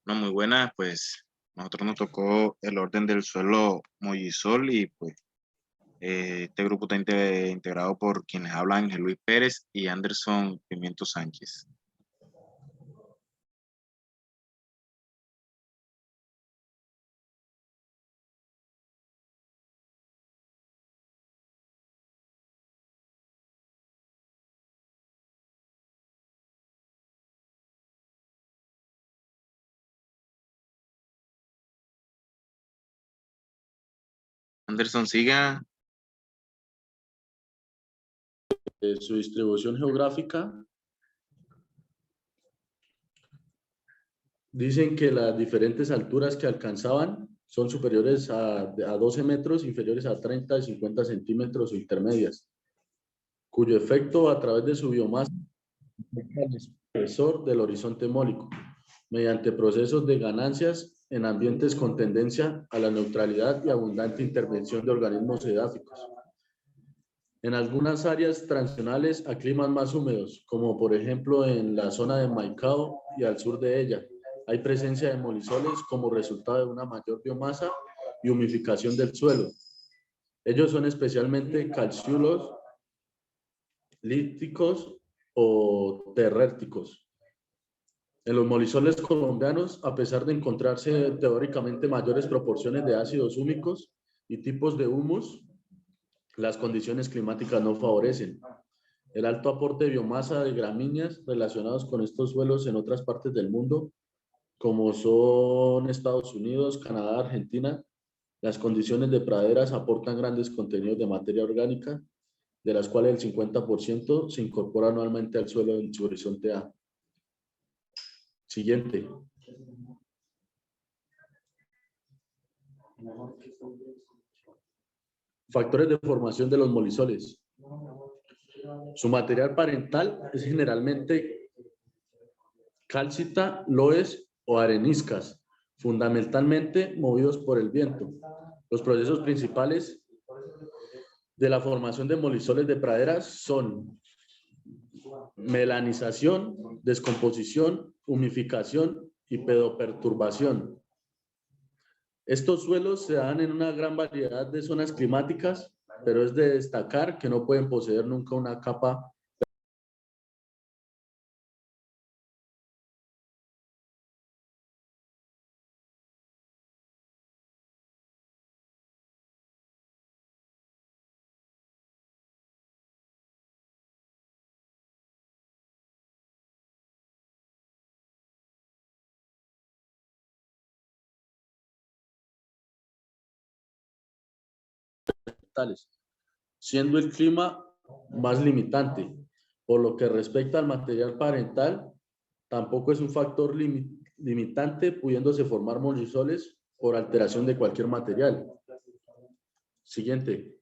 No, muy buena, pues nosotros nos tocó el orden del suelo Mollisol y pues este grupo está integrado por quienes hablan Ángel Luis Pérez y Anderson Pimiento Sánchez. Anderson, siga. Su distribución geográfica, dicen que las diferentes alturas que alcanzaban son superiores a 12 metros, inferiores a 30 y 50 centímetros o intermedias, cuyo efecto a través de su biomasa afecta el espesor del horizonte mólico, mediante procesos de ganancias en ambientes con tendencia a la neutralidad y abundante intervención de organismos edáficos. En algunas áreas transicionales a climas más húmedos, como por ejemplo en la zona de Maicao y al sur de ella, hay presencia de molisoles como resultado de una mayor biomasa y humificación del suelo. Ellos son especialmente calcíulos, líticos o terrérticos. En los molisoles colombianos, a pesar de encontrarse teóricamente mayores proporciones de ácidos húmicos y tipos de humus, las condiciones climáticas no favorecen. El alto aporte de biomasa de gramíneas relacionados con estos suelos en otras partes del mundo, como son Estados Unidos, Canadá, Argentina, las condiciones de praderas aportan grandes contenidos de materia orgánica, de las cuales el 50% se incorpora anualmente al suelo en su horizonte A. Siguiente. Factores de formación de los molisoles. Su material parental es generalmente cálcita, loes o areniscas, fundamentalmente movidos por el viento. Los procesos principales de la formación de molisoles de praderas son melanización, descomposición, humificación y pedoperturbación. Estos suelos se dan en una gran variedad de zonas climáticas, pero es de destacar que no pueden poseer nunca una capa tales, siendo el clima más limitante. Por lo que respecta al material parental, tampoco es un factor limitante, pudiéndose formar molisoles por alteración de cualquier material. Siguiente.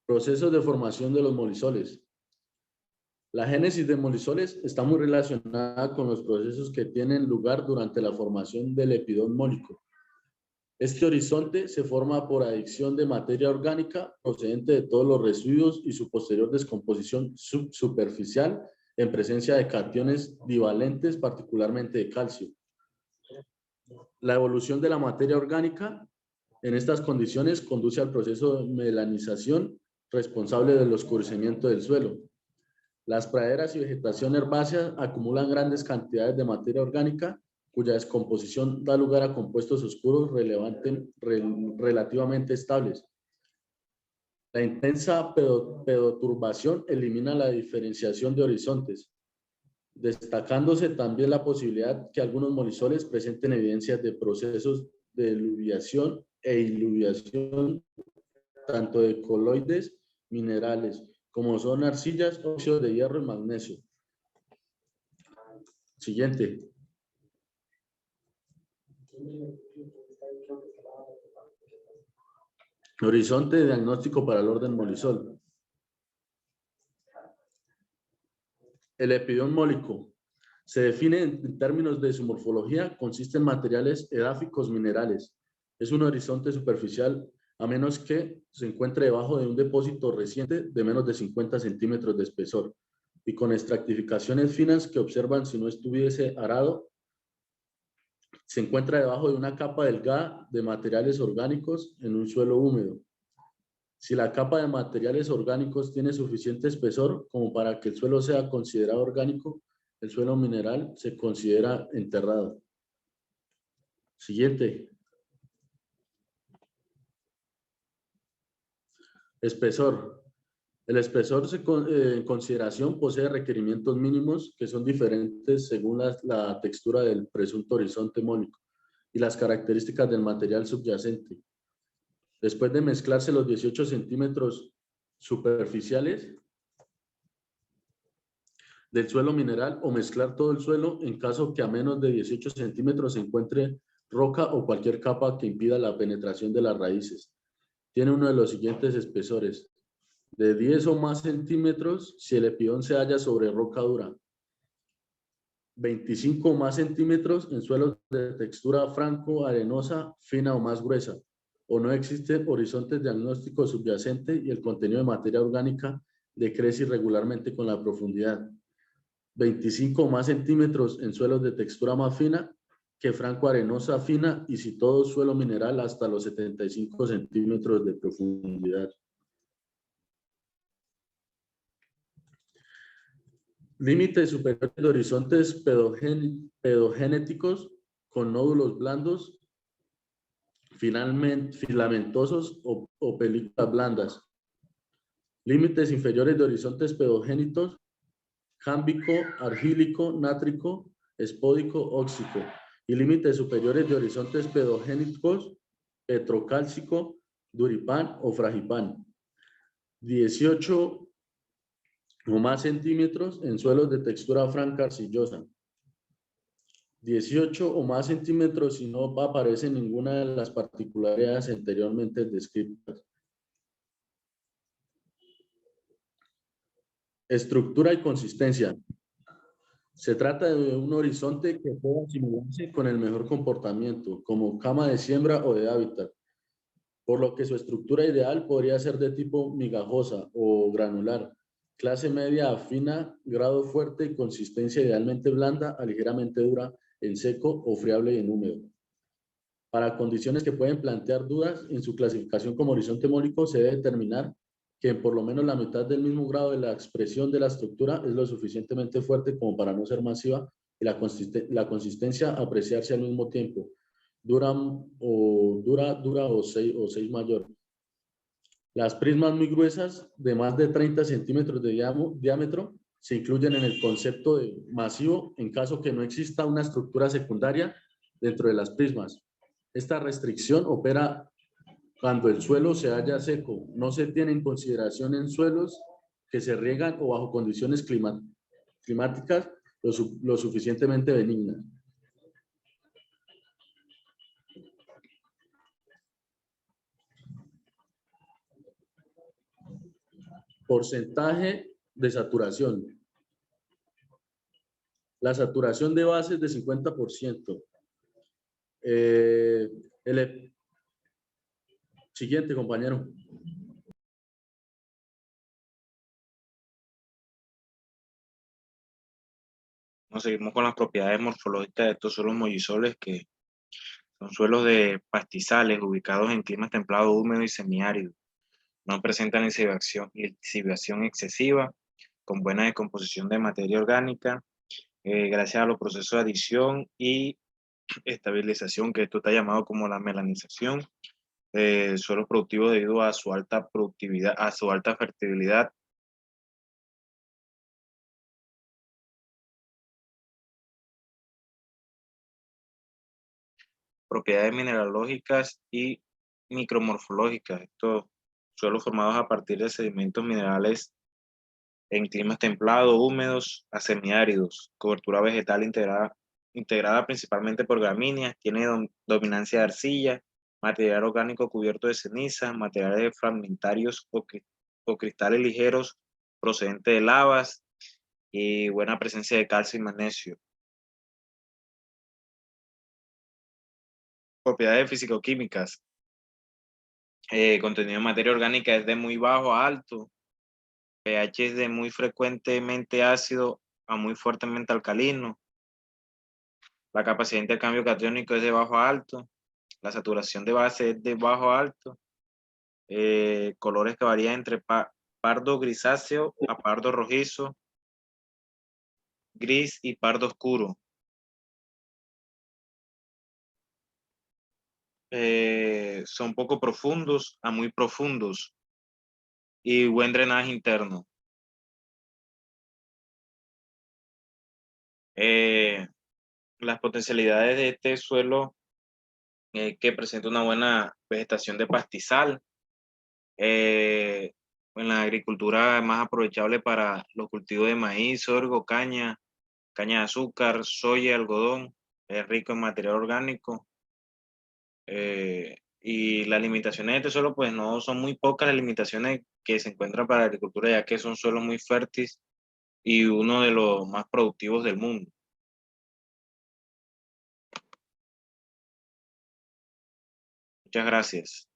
Procesos de formación de los molisoles. La génesis de molisoles está muy relacionada con los procesos que tienen lugar durante la formación del epidón mólico. Este horizonte se forma por adicción de materia orgánica procedente de todos los residuos y su posterior descomposición subsuperficial en presencia de cationes divalentes, particularmente de calcio. La evolución de la materia orgánica en estas condiciones conduce al proceso de melanización responsable del oscurecimiento del suelo. Las praderas y vegetación herbácea acumulan grandes cantidades de materia orgánica cuya descomposición da lugar a compuestos oscuros relativamente estables. La intensa pedoturbación elimina la diferenciación de horizontes, destacándose también la posibilidad que algunos molisoles presenten evidencias de procesos de eluviación e iluviación, tanto de coloides minerales, como son arcillas, óxidos de hierro y magnesio. Siguiente. Horizonte de diagnóstico para el orden molisol. El epidón mólico se define en términos de su morfología, consiste en materiales edáficos minerales. Es un horizonte superficial a menos que se encuentre debajo de un depósito reciente de menos de 50 centímetros de espesor y con estratificaciones finas que observan si no estuviese arado, se encuentra debajo de una capa delgada de materiales orgánicos en un suelo húmedo. Si la capa de materiales orgánicos tiene suficiente espesor como para que el suelo sea considerado orgánico, el suelo mineral se considera enterrado. Siguiente. Espesor. El espesor en consideración posee requerimientos mínimos que son diferentes según la textura del presunto horizonte mónico y las características del material subyacente. Después de mezclarse los 18 centímetros superficiales del suelo mineral o mezclar todo el suelo en caso que a menos de 18 centímetros se encuentre roca o cualquier capa que impida la penetración de las raíces. Tiene uno de los siguientes espesores: de 10 o más centímetros si el epidón se halla sobre roca dura, 25 o más centímetros en suelos de textura franco, arenosa, fina o más gruesa, o no existe horizonte diagnóstico subyacente y el contenido de materia orgánica decrece irregularmente con la profundidad. 25 o más centímetros en suelos de textura más fina que franco arenosa fina y si todo suelo mineral hasta los 75 centímetros de profundidad. Límites superiores de horizontes pedogenéticos con nódulos blandos, filamentosos o películas blandas. Límites inferiores de horizontes pedogénitos, jámbico, argílico, nátrico, espódico, óxico. Y límites superiores de horizontes pedogénicos, petrocálcico, duripán o fragipán. 18 o más centímetros en suelos de textura franca arcillosa. 18 o más centímetros si no aparece ninguna de las particularidades anteriormente descritas. Estructura y consistencia. Se trata de un horizonte que pueda asimilarse con el mejor comportamiento, como cama de siembra o de hábitat, por lo que su estructura ideal podría ser de tipo migajosa o granular, clase media a fina, grado fuerte y consistencia idealmente blanda a ligeramente dura en seco o friable y en húmedo. Para condiciones que pueden plantear dudas en su clasificación como horizonte mónico, se debe determinar que en por lo menos la mitad del mismo grado de la expresión de la estructura es lo suficientemente fuerte como para no ser masiva y la consistencia apreciarse al mismo tiempo, dura o 6 mayor. Las prismas muy gruesas de más de 30 centímetros de diámetro se incluyen en el concepto de masivo en caso que no exista una estructura secundaria dentro de las prismas. Esta restricción opera cuando el suelo se halla seco. No se tiene en consideración en suelos que se riegan o bajo condiciones climáticas lo suficientemente benignas. Porcentaje de saturación. La saturación de base es de 50%. Siguiente, compañero. Nos seguimos con las propiedades morfológicas de estos suelos mollisoles, que son suelos de pastizales ubicados en climas templados, húmedos y semiáridos. No presentan lixiviación excesiva, con buena descomposición de materia orgánica, gracias a los procesos de adición y estabilización, que esto está llamado como la melanización. Suelos productivos debido a su alta productividad, a su alta fertilidad. Propiedades mineralógicas y micromorfológicas. Estos suelos formados a partir de sedimentos minerales en climas templados, húmedos a semiáridos. Cobertura vegetal integrada principalmente por gramíneas. Tiene dominancia de arcilla, material orgánico cubierto de ceniza, materiales fragmentarios o cristales ligeros procedentes de lavas y buena presencia de calcio y magnesio. Propiedades físico-químicas. Contenido de materia orgánica es de muy bajo a alto. pH es de muy frecuentemente ácido a muy fuertemente alcalino. La capacidad de intercambio catiónico es de bajo a alto. La saturación de base es de bajo a alto. Colores que varían entre pardo grisáceo a pardo rojizo, gris y pardo oscuro. Son poco profundos a muy profundos y buen drenaje interno. Las potencialidades de este suelo que presenta una buena vegetación de pastizal, en la agricultura más aprovechable para los cultivos de maíz, sorgo, caña de azúcar, soya, algodón, es rico en material orgánico. Y las limitaciones de este suelo, pues no son muy pocas las limitaciones que se encuentran para la agricultura, ya que son suelos muy fértiles y uno de los más productivos del mundo. Muchas gracias.